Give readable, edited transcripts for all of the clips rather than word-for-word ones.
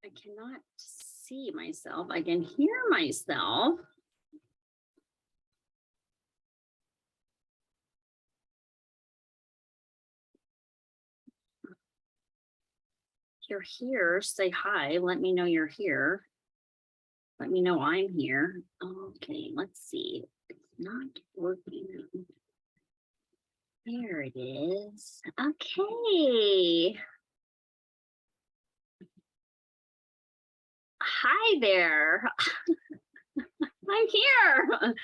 I cannot see myself. I can hear myself. If you're here, say hi. Let me know you're here. Let me know I'm here. Okay, let's see. It's not working. There it is. Okay. Hi there. I'm here.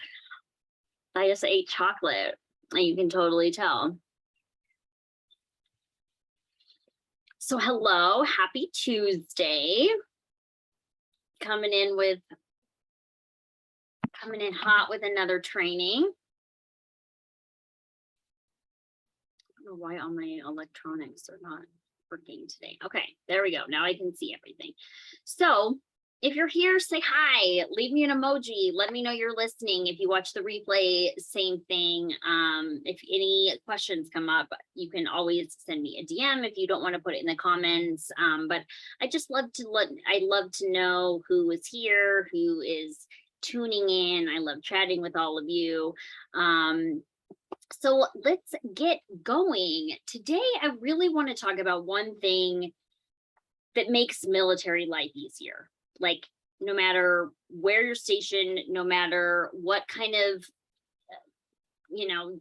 I just ate chocolate, and you can totally tell. So hello, happy Tuesday. Coming in hot with another training. I don't know why all my electronics are not working today. Okay, there we go. Now I can see everything. So if you're here, say hi, leave me an emoji, let me know you're listening. If you watch the replay, same thing. If any questions come up, you can always send me a DM if you don't want to put it in the comments. But I love to know who is here, who is tuning in. I love chatting with all of you. So let's get going. Today, I really want to talk about one thing that makes military life easier. Like, no matter where you're stationed, no matter what kind of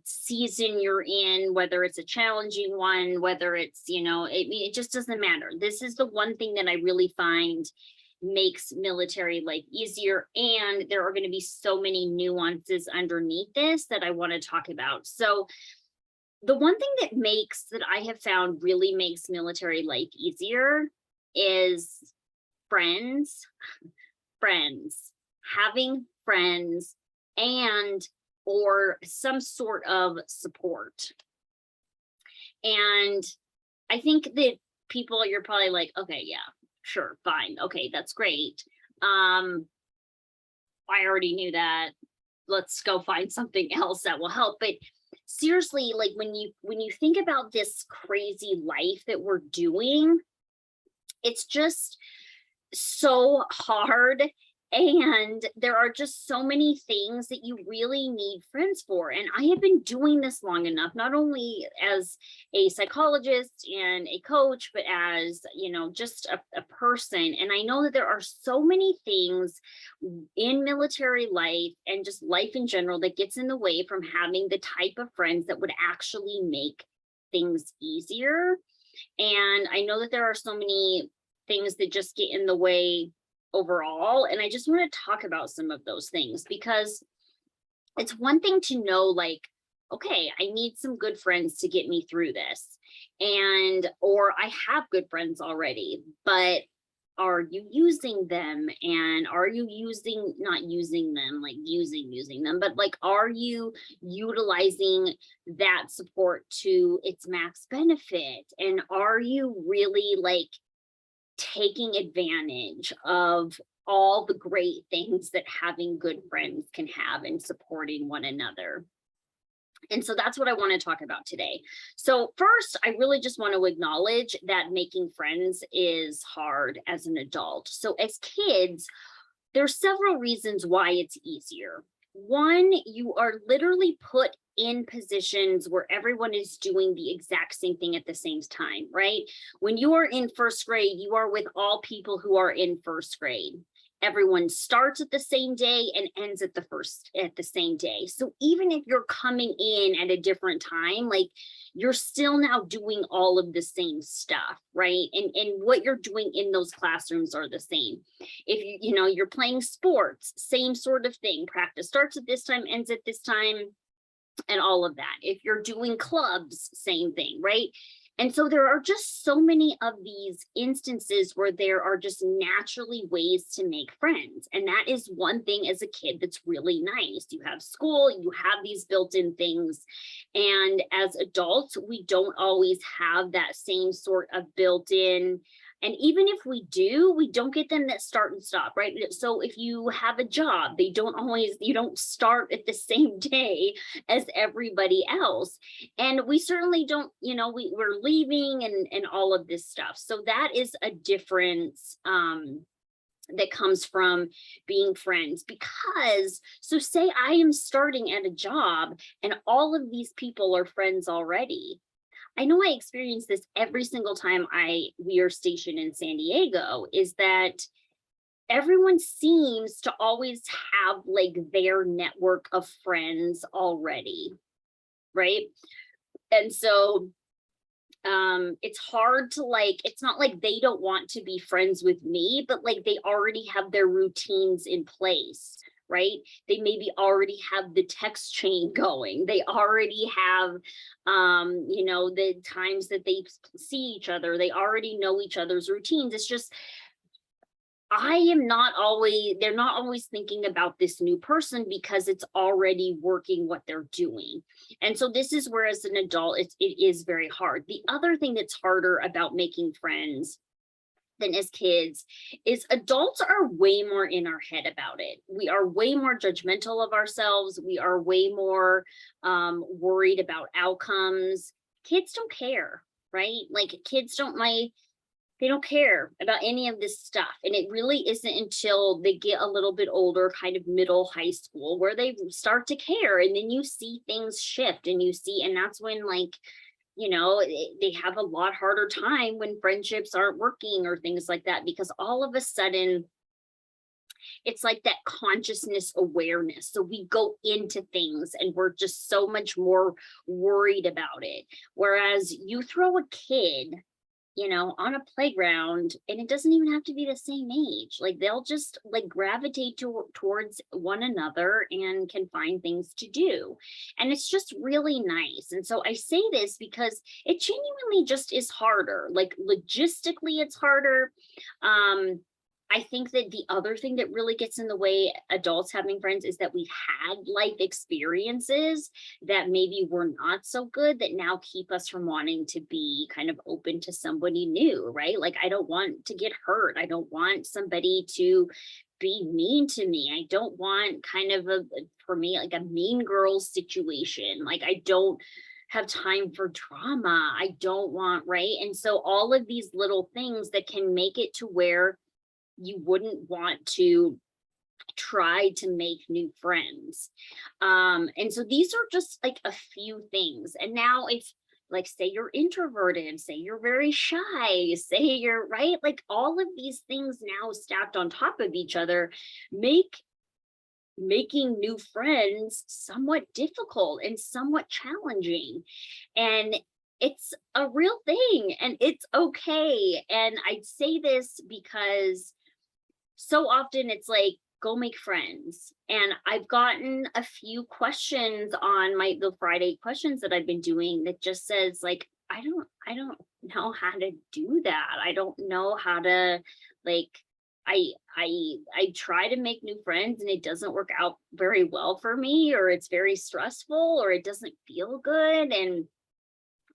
season you're in, whether it's a challenging one, whether it's it just doesn't matter. This is the one thing that I really find makes military life easier, and there are going to be so many nuances underneath this that I want to talk about. So the one thing that I have found really makes military life easier is friends, having friends, and or some sort of support. And I think that you're probably like, okay, yeah, sure, fine, okay, that's great. I already knew that. Let's go find something else that will help. But seriously, like when you think about this crazy life that we're doing, it's just so hard, and there are just so many things that you really need friends for. And I have been doing this long enough, not only as a psychologist and a coach, but as just a person. And I know that there are so many things in military life and just life in general that gets in the way from having the type of friends that would actually make things easier. And I know that there are so many things that just get in the way overall. And I just want to talk about some of those things, because it's one thing to know, like, okay, I need some good friends to get me through this. Or I have good friends already, but are you using them? And are you not using them, like using them, but like, are you utilizing that support to its max benefit? And are you really like taking advantage of all the great things that having good friends can have and supporting one another? And so that's what I want to talk about today. So first, I really just want to acknowledge that making friends is hard as an adult. So as kids, there's several reasons why it's easier. One, you are literally put in positions where everyone is doing the exact same thing at the same time, right? When you are in first grade, you are with all people who are in first grade. Everyone starts at the same day and ends at the same day. So even if you're coming in at a different time, like, you're still now doing all of the same stuff, right? And what you're doing in those classrooms are the same. If you're playing sports, same sort of thing. Practice starts at this time, ends at this time, and all of that. If you're doing clubs, same thing, right? And so there are just so many of these instances where there are just naturally ways to make friends. And that is one thing as a kid that's really nice. You have school, you have these built-in things. And as adults, we don't always have that same sort of built-in And even if we do, we don't get them that start and stop, right? So if you have a job, you don't start at the same day as everybody else. And we certainly don't, we're leaving and all of this stuff. So that is a difference that comes from being friends. Because so say I am starting at a job and all of these people are friends already. I know I experience this every single time we are stationed in San Diego, is that everyone seems to always have like their network of friends already, right? And so it's hard to like, it's not like they don't want to be friends with me, but like they already have their routines in place, right? They maybe already have the text chain going. They already have the times that they see each other. They already know each other's routines. It's just they're not always thinking about this new person because it's already working what they're doing. And so this is where as an adult, it is very hard. The other thing that's harder about making friends than as kids is adults are way more in our head about it. We are way more judgmental of ourselves. We are way more worried about outcomes. Kids don't care, right? Like kids they don't care about any of this stuff. And it really isn't until they get a little bit older, kind of middle high school, where they start to care. And then you see things shift and and that's when they have a lot harder time when friendships aren't working or things like that, because all of a sudden it's like that consciousness awareness. So we go into things and we're just so much more worried about it. Whereas you throw a kid on a playground, and it doesn't even have to be the same age. Like they'll just like gravitate towards one another and can find things to do. And it's just really nice. And so I say this because it genuinely just is harder. Like logistically, it's harder. I think that the other thing that really gets in the way adults having friends is that we had life experiences that maybe were not so good that now keep us from wanting to be kind of open to somebody new, right? Like I don't want to get hurt. I don't want somebody to be mean to me. I don't want kind of for me, like a mean girls situation. Like I don't have time for drama. I don't want, right? And so all of these little things that can make it to where you wouldn't want to try to make new friends. And so these are just like a few things. And now if like say you're introverted, say you're very shy, say you're right, like all of these things now stacked on top of each other make making new friends somewhat difficult and somewhat challenging. And it's a real thing and it's okay. And I say this because so often it's like, go make friends. And I've gotten a few questions on the Friday questions that I've been doing that just says like, I don't know how to do that. I don't know how to like, I try to make new friends and it doesn't work out very well for me, or it's very stressful, or it doesn't feel good and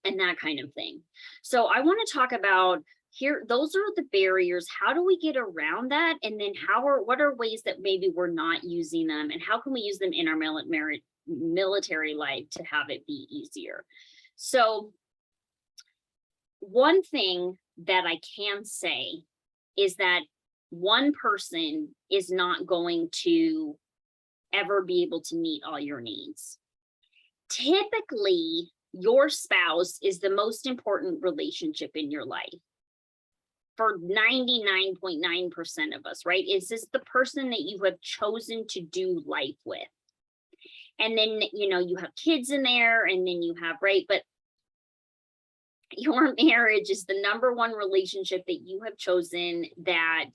that kind of thing. So I want to talk about here, those are the barriers. How do we get around that? And then what are ways that maybe we're not using them, and how can we use them in our military life to have it be easier? So one thing that I can say is that one person is not going to ever be able to meet all your needs. Typically, your spouse is the most important relationship in your life. For 99.9% of us, right? Is this the person that you have chosen to do life with? And then, you have kids in there, and then you have, right? But your marriage is the number one relationship that you have chosen that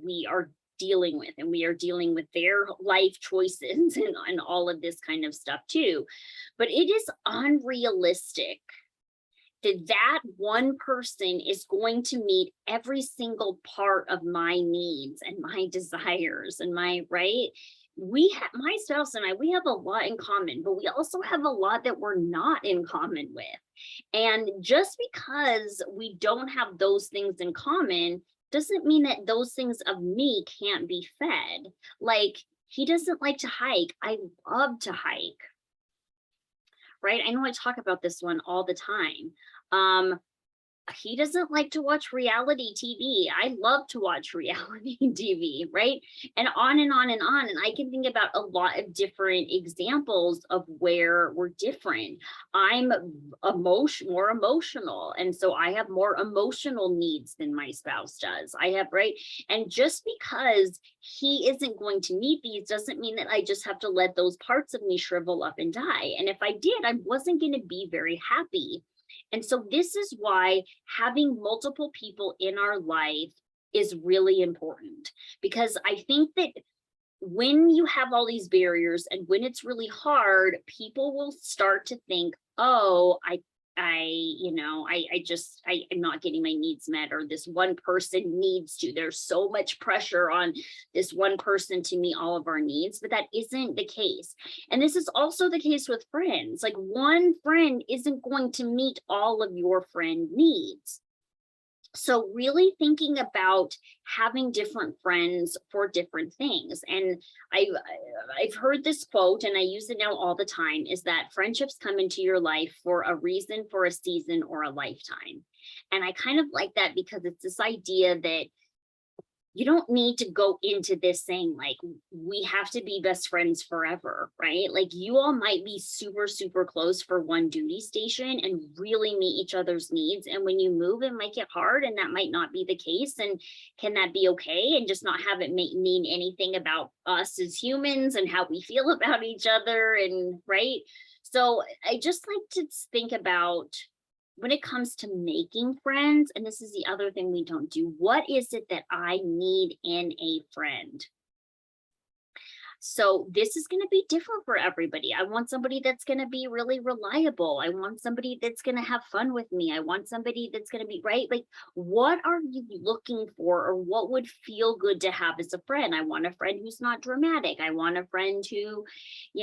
we are dealing with, and we are dealing with their life choices and all of this kind of stuff too. But it is unrealistic that one person is going to meet every single part of my needs and my desires and my right. my spouse and I, we have a lot in common, but we also have a lot that we're not in common with. And just because we don't have those things in common doesn't mean that those things of me can't be fed. Like, he doesn't like to hike. I love to hike, right? I know I talk about this one all the time. He doesn't like to watch reality TV. I love to watch reality TV, right? And on and on and on. And I can think about a lot of different examples of where we're different. I'm more emotional. And so I have more emotional needs than my spouse does. I have, right? And just because he isn't going to meet these doesn't mean that I just have to let those parts of me shrivel up and die. And if I did, I wasn't going to be very happy. And so this is why having multiple people in our life is really important, because I think that when you have all these barriers and when it's really hard, people will start to think, oh, I'm not getting my needs met, or this one person needs to. There's so much pressure on this one person to meet all of our needs, but that isn't the case. And this is also the case with friends. Like, one friend isn't going to meet all of your friend needs. So really thinking about having different friends for different things. And I've heard this quote, and I use it now all the time, is that friendships come into your life for a reason, for a season, or a lifetime. And I kind of like that, because it's this idea that you don't need to go into this saying like, we have to be best friends forever, right? Like, you all might be super, super close for one duty station and really meet each other's needs. And when you move, it might get hard, and that might not be the case. And can that be okay? And just not have it mean anything about us as humans and how we feel about each other, and right? So I just like to think about, when it comes to making friends, and this is the other thing we don't do, what is it that I need in a friend? So this is going to be different for everybody. I want somebody that's going to be really reliable. I want somebody that's going to have fun with me. I want somebody that's going to be right. Like, what are you looking for, or what would feel good to have as a friend? I want a friend who's not dramatic. I want a friend who,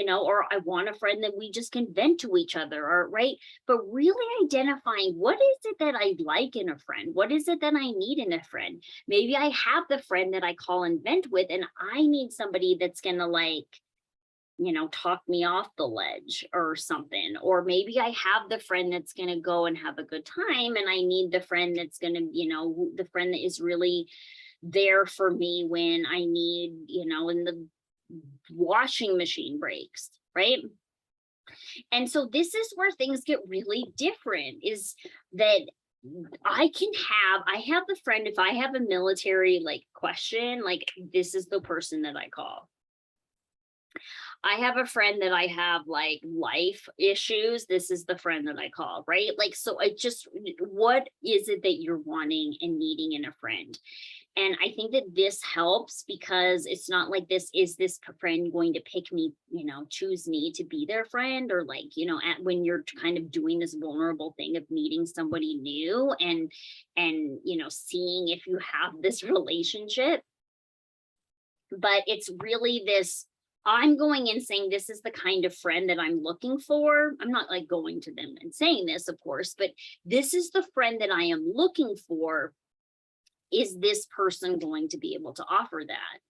or I want a friend that we just can vent to each other, or right. But really identifying, what is it that I like in a friend? What is it that I need in a friend? Maybe I have the friend that I call and vent with, and I need somebody that's going to talk me off the ledge or something. Or maybe I have the friend that's going to go and have a good time, and I need the friend that's going to, the friend that is really there for me when I need, when the washing machine breaks, right? And so this is where things get really different, is that I have the friend, if I have a military question, this is the person that I call. I have a friend that I have life issues. This is the friend that I call, right? So what is it that you're wanting and needing in a friend? And I think that this helps, because it's not like, is this friend going to pick me, choose me to be their friend? Or when you're kind of doing this vulnerable thing of meeting somebody new and seeing if you have this relationship. But it's really this, I'm going and saying, this is the kind of friend that I'm looking for. I'm not going to them and saying this, of course, but this is the friend that I am looking for. Is this person going to be able to offer that?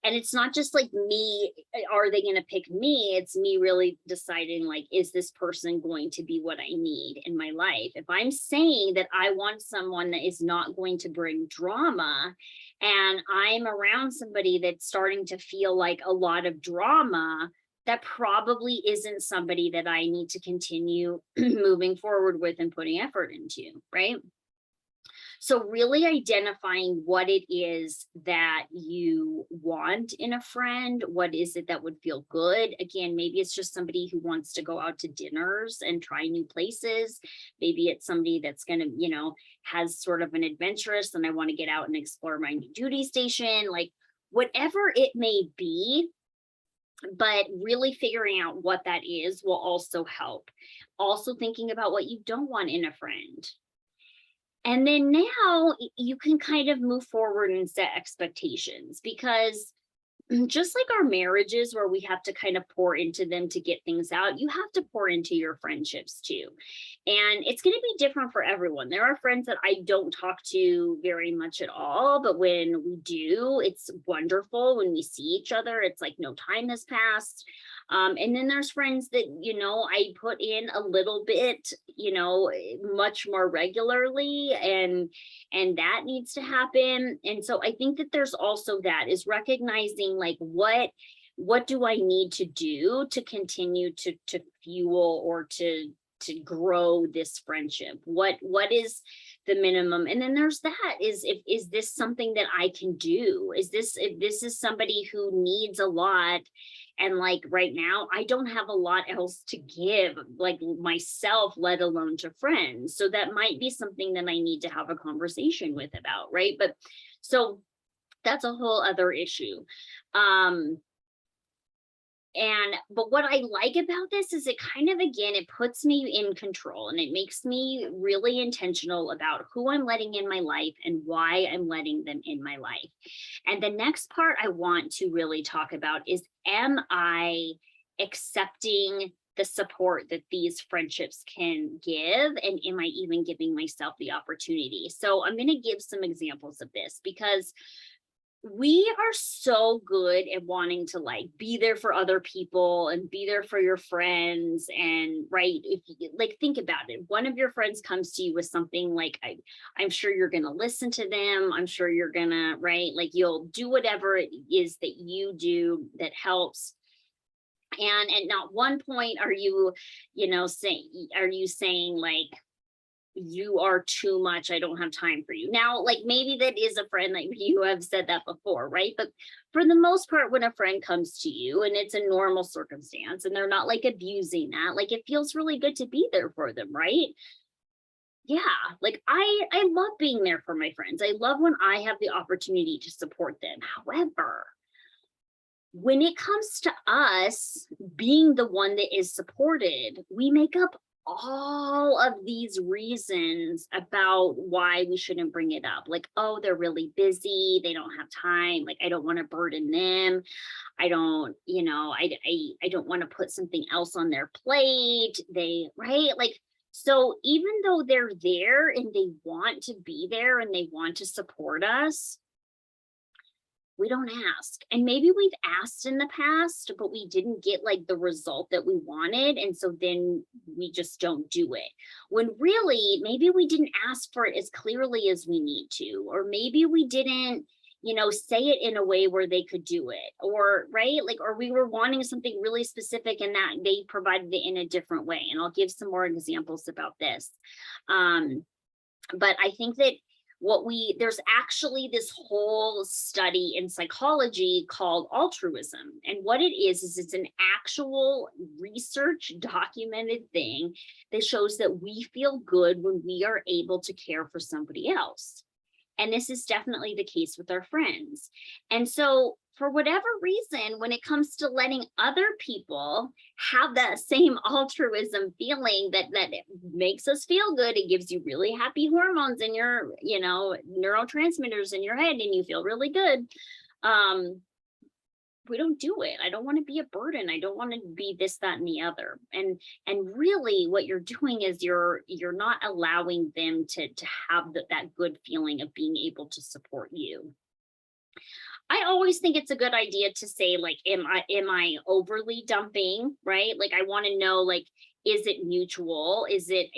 And it's not just me, are they going to pick me? It's me really deciding, is this person going to be what I need in my life? If I'm saying that I want someone that is not going to bring drama, and I'm around somebody that's starting to feel like a lot of drama, that probably isn't somebody that I need to continue moving forward with and putting effort into, right? So really identifying what it is that you want in a friend. What is it that would feel good? Again, maybe it's just somebody who wants to go out to dinners and try new places. Maybe it's somebody that's going to, has sort of an adventurous, and I want to get out and explore my new duty station, whatever it may be. But really figuring out what that is will also help. Also thinking about what you don't want in a friend. And then now you can kind of move forward and set expectations, because just like our marriages where we have to kind of pour into them to get things out, you have to pour into your friendships too. And it's going to be different for everyone. There are friends that I don't talk to very much at all, but when we do, it's wonderful. When we see each other, it's like no time has passed. And then there's friends that, I put in a little bit, much more regularly, and that needs to happen. And so I think that there's also that is recognizing like what do I need to do to continue to fuel or to grow this friendship? What is the minimum? And then there's that is this something that I can do? If this is somebody who needs a lot, and like right now I don't have a lot else to give, like myself, let alone to friends, so that might be something that I need to have a conversation with about, right? But so that's a whole other issue. But what I like about this is it kind of, again, it puts me in control, and it makes me really intentional about who I'm letting in my life and why I'm letting them in my life. And the next part I want to really talk about is, am I accepting the support that these friendships can give? And am I even giving myself the opportunity? So I'm going to give some examples of this, because we are so good at wanting to like be there for other people and be there for your friends. And right, if you like think about it, one of your friends comes to you with something, like I'm sure you're going to listen to them. I'm sure you're going to, right, like you'll do whatever it is that you do that helps. And at not one point are you, saying like, you are too much, I don't have time for you. Now, like maybe that is a friend, like you have said that before, right? But for the most part, when a friend comes to you and it's a normal circumstance and they're not like abusing that, like it feels really good to be there for them, right? Yeah, like I love being there for my friends. I love when I have the opportunity to support them. However, when it comes to us being the one that is supported, we make up all of these reasons about why we shouldn't bring it up. Like, oh, they're really busy. They don't have time. Like, I don't want to burden them. I don't, I don't want to put something else on their plate. Right? Like, so even though they're there and they want to be there and they want to support us, we don't ask. And maybe we've asked in the past, but we didn't get like the result that we wanted. And so then we just don't do it. When really, maybe we didn't ask for it as clearly as we need to, or maybe we didn't, say it in a way where they could do it, or right, like, or we were wanting something really specific and that they provided it in a different way. And I'll give some more examples about this. But I think that there's actually this whole study in psychology called altruism. And what it is it's an actual research documented thing that shows that we feel good when we are able to care for somebody else. And this is definitely the case with our friends. And so, for whatever reason, when it comes to letting other people have that same altruism feeling that it makes us feel good, it gives you really happy hormones in your, neurotransmitters in your head, and you feel really good. We don't do it. I don't want to be a burden. I don't want to be this, that, and the other. And really what you're doing is you're not allowing them to have that good feeling of being able to support you. I always think it's a good idea to say, like, am I overly dumping, right? Like, I want to know, like, is it mutual? Is it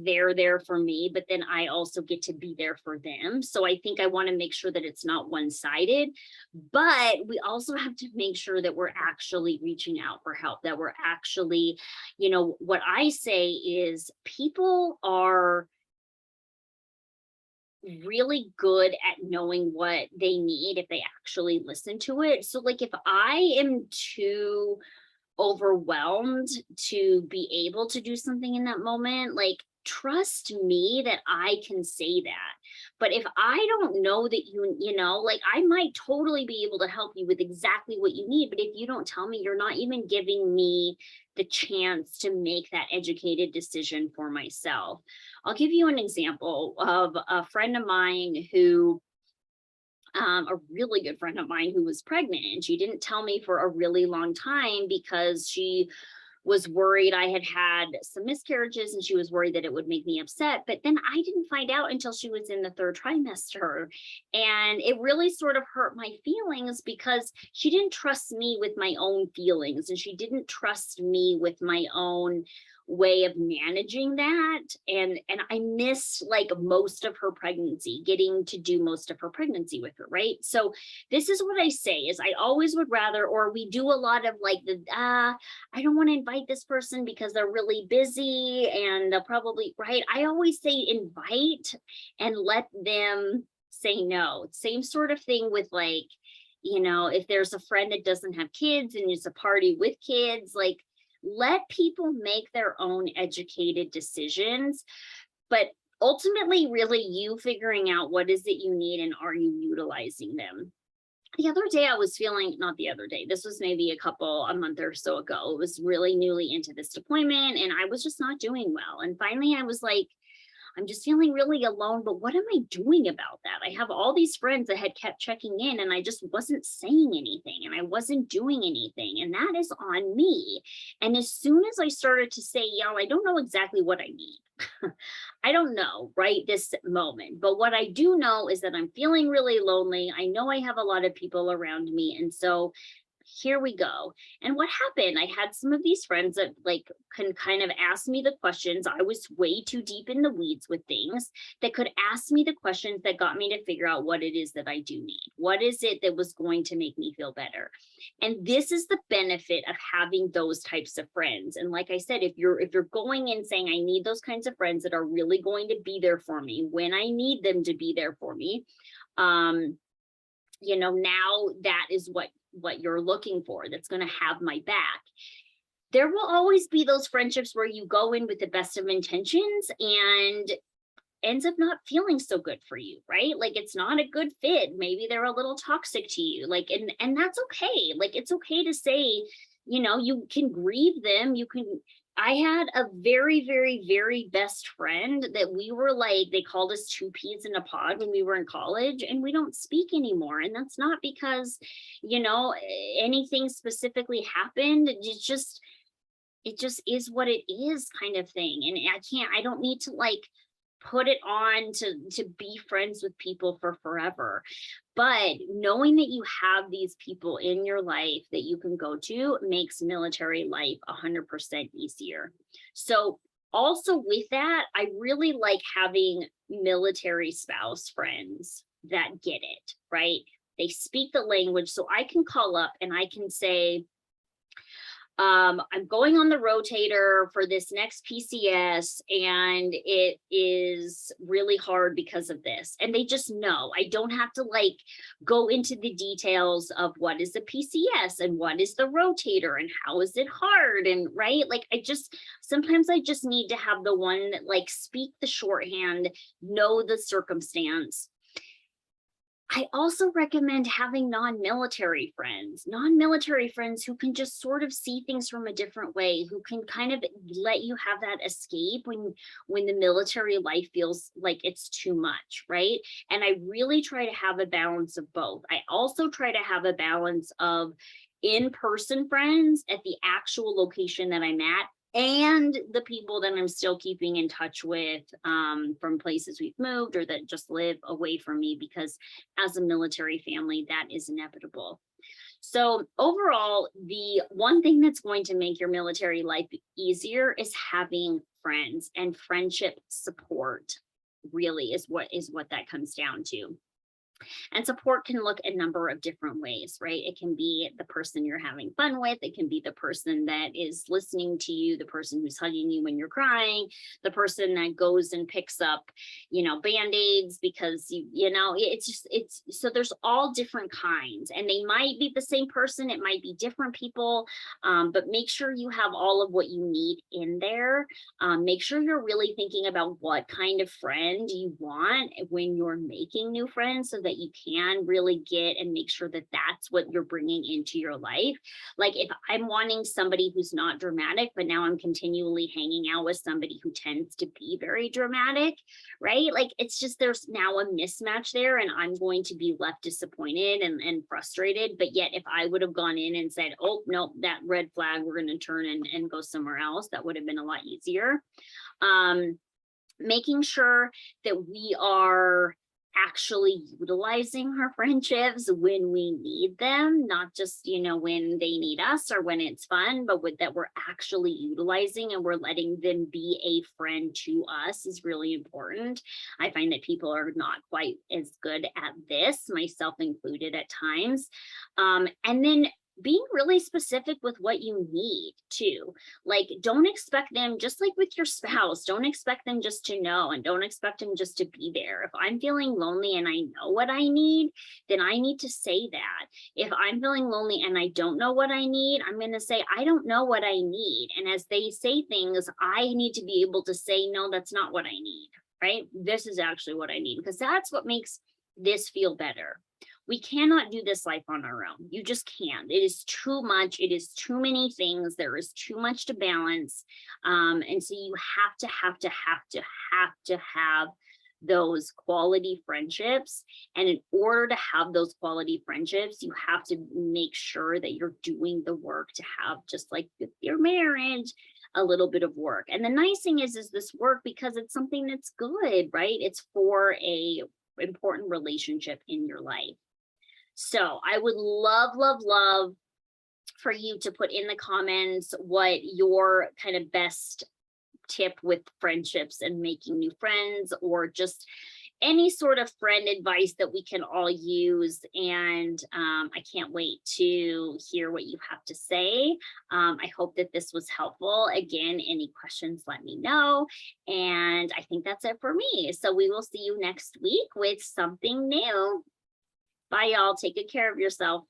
they're there for me, but then I also get to be there for them? So I think I want to make sure that it's not one-sided, but we also have to make sure that we're actually reaching out for help, that we're actually, what I say is people are really good at knowing what they need if they actually listen to it. So like if I am too overwhelmed to be able to do something in that moment, like trust me that I can say that. But if I don't know that like I might totally be able to help you with exactly what you need, but if you don't tell me, you're not even giving me the chance to make that educated decision for myself. I'll give you an example of a friend of mine who a really good friend of mine who was pregnant, and she didn't tell me for a really long time because she was worried I had had some miscarriages and she was worried that it would make me upset. But then I didn't find out until she was in the third trimester. And it really sort of hurt my feelings because she didn't trust me with my own feelings and she didn't trust me with my own way of managing that. And I missed like most of her pregnancy, getting to do most of her pregnancy with her, right? So this is what I say is I always would rather, or we do a lot of like the I don't want to invite this person because they're really busy and they'll probably, right? I always say invite and let them say no. Same sort of thing with like, if there's a friend that doesn't have kids and it's a party with kids, like let people make their own educated decisions. But ultimately, really you figuring out what is it you need and are you utilizing them. The other day I was feeling, not the other day, this was maybe a month or so ago. It was really newly into this deployment and I was just not doing well. And finally I was like, I'm just feeling really alone, but what am I doing about that? I have all these friends that had kept checking in and I just wasn't saying anything and I wasn't doing anything. And that is on me. And as soon as I started to say, I don't know exactly what I need. I don't know right this moment, but what I do know is that I'm feeling really lonely. I know I have a lot of people around me. And so here we go. And what happened? I had some of these friends that like can kind of ask me the questions. I was way too deep in the weeds with things that could ask me the questions that got me to figure out what it is that I do need. What is it that was going to make me feel better? And this is the benefit of having those types of friends. And like I said, if you're going in saying I need those kinds of friends that are really going to be there for me when I need them to be there for me, now that is what you're looking for, that's going to have my back. There will always be those friendships where you go in with the best of intentions and ends up not feeling so good for you, right? Like it's not a good fit. Maybe they're a little toxic to you. Like, and that's okay. Like it's okay to say, you can grieve them. I had a very, very, very best friend that we were like, they called us two peas in a pod when we were in college, and we don't speak anymore. And that's not because, anything specifically happened. It just is what it is kind of thing. And I don't need to like put it on to be friends with people for forever. But knowing that you have these people in your life that you can go to makes military life 100% easier. So also with that, I really like having military spouse friends that get it, right? They speak the language, so I can call up and I can say, I'm going on the rotator for this next PCS and it is really hard because of this. And they just know. I don't have to like go into the details of what is a PCS and what is the rotator and how is it hard and right. Like sometimes I just need to have the one that like speak the shorthand, know the circumstance. I also recommend having non-military friends who can just sort of see things from a different way, who can kind of let you have that escape when the military life feels like it's too much, right? And I really try to have a balance of both. I also try to have a balance of in-person friends at the actual location that I'm at and the people that I'm still keeping in touch with from places we've moved or that just live away from me, because as a military family, that is inevitable. So overall, the one thing that's going to make your military life easier is having friends, and friendship support really is what that comes down to. And support can look a number of different ways, right? It can be the person you're having fun with. It can be the person that is listening to you, the person who's hugging you when you're crying, the person that goes and picks up, Band-Aids because so there's all different kinds, and they might be the same person. It might be different people, but make sure you have all of what you need in there. Make sure you're really thinking about what kind of friend you want when you're making new friends so that that you can really get and make sure that that's what you're bringing into your life. Like if I'm wanting somebody who's not dramatic, but now I'm continually hanging out with somebody who tends to be very dramatic, right? Like it's just there's now a mismatch there, and I'm going to be left disappointed and frustrated. But yet, if I would have gone in and said, oh, no, that red flag, we're going to turn and go somewhere else, that would have been a lot easier. Making sure that we are actually utilizing our friendships when we need them, not just, when they need us or when it's fun, but that we're actually utilizing and we're letting them be a friend to us is really important. I find that people are not quite as good at this, myself included at times. And then being really specific with what you need too. Like, don't expect them, just like with your spouse, don't expect them just to know and don't expect them just to be there. If I'm feeling lonely and I know what I need, then I need to say that. If I'm feeling lonely and I don't know what I need, I'm going to say, I don't know what I need. And as they say things, I need to be able to say, no, that's not what I need, right? This is actually what I need, because that's what makes this feel better. We cannot do this life on our own. You just can't. It is too much. It is too many things. There is too much to balance. And so you have to have those quality friendships. And in order to have those quality friendships, you have to make sure that you're doing the work to have, just like with your marriage, a little bit of work. And the nice thing is this work, because it's something that's good, right? It's for a important relationship in your life. So I would love for you to put in the comments what your kind of best tip with friendships and making new friends, or just any sort of friend advice that we can all use. And I can't wait to hear what you have to say. I hope that this was helpful. Again, any questions, let me know. And I think that's it for me. So we will see you next week with something new. Bye, y'all. Take good care of yourself.